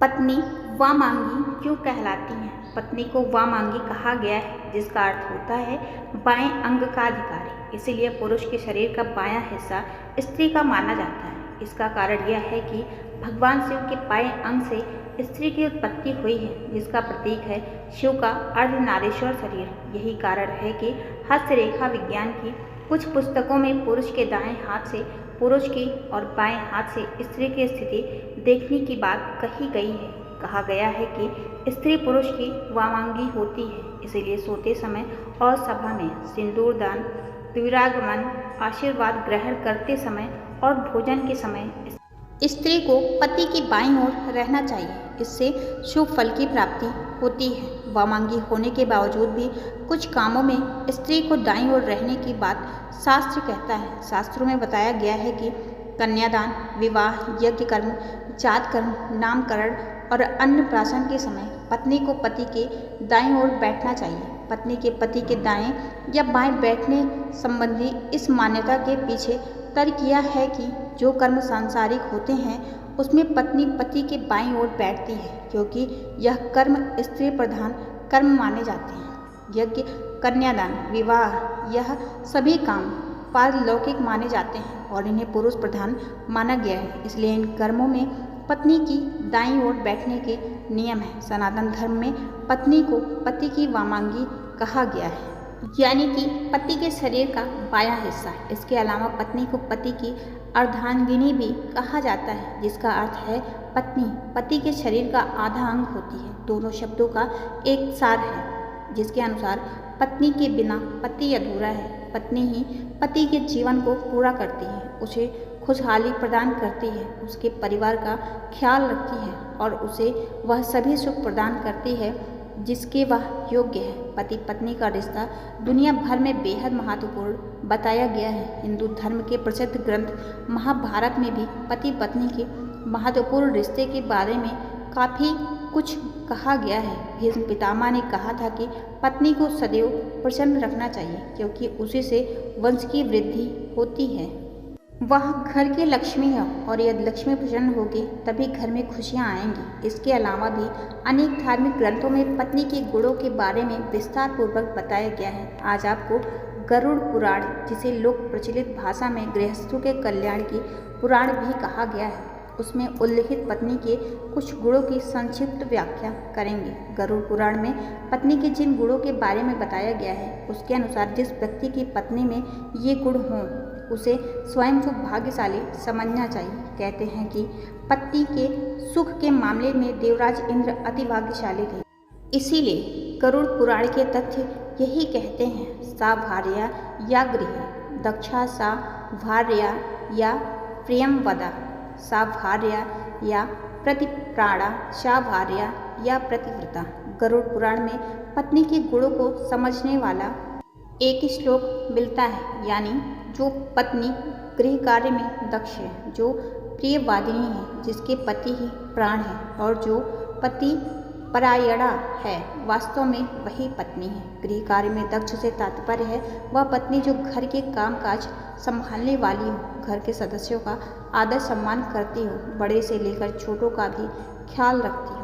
पत्नी वामांगी क्यों कहलाती हैं? पत्नी को वामांगी कहा गया है जिसका अर्थ होता है बाएं अंग का अधिकारी। इसीलिए पुरुष के शरीर का बायां हिस्सा स्त्री का माना जाता है। इसका कारण यह है कि भगवान शिव के बाएं अंग से स्त्री की उत्पत्ति हुई है, जिसका प्रतीक है शिव का अर्धनारीश्वर शरीर। यही कारण है कि हस्तरेखा विज्ञान की कुछ पुस्तकों में पुरुष के दाएं हाथ से पुरुष की और बाएं हाथ से स्त्री की स्थिति देखने की बात कही गई है। कहा गया है कि स्त्री पुरुष की वामांगी होती है, इसीलिए सोते समय और सभा में सिंदूर दान, द्विरागमन, आशीर्वाद ग्रहण करते समय और भोजन के समय स्त्री को पति की बाईं ओर रहना चाहिए। इससे शुभ फल की प्राप्ति होती है। वामांगी होने के बावजूद भी कुछ कामों में स्त्री को दाईं ओर रहने की बात शास्त्र कहता है। शास्त्रों में बताया गया है कि कन्यादान, विवाह, यज्ञ कर्म, जात कर्म, नामकरण और अन्नप्राशन के समय पत्नी को पति के दाईं ओर बैठना चाहिए। पत्नी के पति के दाएं या बाएं बैठने संबंधी इस मान्यता के पीछे तर्क यह है कि जो कर्म सांसारिक होते हैं उसमें पत्नी पति के बाईं ओर बैठती है, क्योंकि यह कर्म स्त्री प्रधान कर्म माने जाते हैं। यज्ञ, कन्यादान, विवाह, यह सभी काम पारलौकिक माने जाते हैं और इन्हें पुरुष प्रधान माना गया है। इसलिए इन कर्मों में पत्नी की दाईं ओर बैठने के नियम हैं। सनातन धर्म में पत्नी को पति की वामांगी कहा गया है, यानी कि पति के शरीर का बायां हिस्सा। इसके अलावा पत्नी को पति की अर्धांगिनी भी कहा जाता है, जिसका अर्थ है पत्नी पति के शरीर का आधा अंग होती है। दोनों शब्दों का एक सार है, जिसके अनुसार पत्नी के बिना पति अधूरा है। पत्नी ही पति के जीवन को पूरा करती है, उसे खुशहाली प्रदान करती है, उसके परिवार का ख्याल रखती है और उसे वह सभी सुख प्रदान करती है जिसके वह योग्य है। पति पत्नी का रिश्ता दुनिया भर में बेहद महत्वपूर्ण बताया गया है। हिंदू धर्म के प्रसिद्ध ग्रंथ महाभारत में भी पति पत्नी के महत्वपूर्ण रिश्ते के बारे में काफ़ी कुछ कहा गया है। भीष्म पितामह ने कहा था कि पत्नी को सदैव प्रसन्न रखना चाहिए, क्योंकि उसी से वंश की वृद्धि होती है। वह घर की लक्ष्मी है और यदि लक्ष्मी प्रसन्न होगी तभी घर में खुशियां आएंगी। इसके अलावा भी अनेक धार्मिक ग्रंथों में पत्नी के गुणों के बारे में विस्तार पूर्वक बताया गया है। आज आपको गरुड़ पुराण, जिसे लोक प्रचलित भाषा में गृहस्थों के कल्याण की पुराण भी कहा गया है, उसमें उल्लिखित पत्नी के कुछ गुणों की संक्षिप्त व्याख्या करेंगे। गरुड़ पुराण में पत्नी के जिन गुणों के बारे में बताया गया है, उसके अनुसार जिस व्यक्ति की पत्नी में ये गुण हों उसे स्वयं को भाग्यशाली समझना चाहिए। कहते हैं कि पति के सुख के मामले में देवराज इंद्र अति भाग्यशाली थे। इसीलिए गरुड़ पुराण के तथ्य यही कहते हैं, सा भार्या या गृह दक्षा, सा भार्या या प्रियंवदा, सा भार्या या प्रतिप्राणा, सा भार्या या प्रतिव्रता। गरुड़ पुराण में पत्नी के गुणों को समझने वाला एक श्लोक मिलता है, यानी जो पत्नी गृह कार्य में दक्ष है, जो प्रियवादिनी है, जिसके पति ही प्राण है और जो पति परायणा है, वास्तव में वही पत्नी है। गृह कार्य में दक्ष से तात्पर्य है वह पत्नी जो घर के कामकाज संभालने वाली हो, घर के सदस्यों का आदर सम्मान करती हो, बड़े से लेकर छोटों का भी ख्याल रखती हो।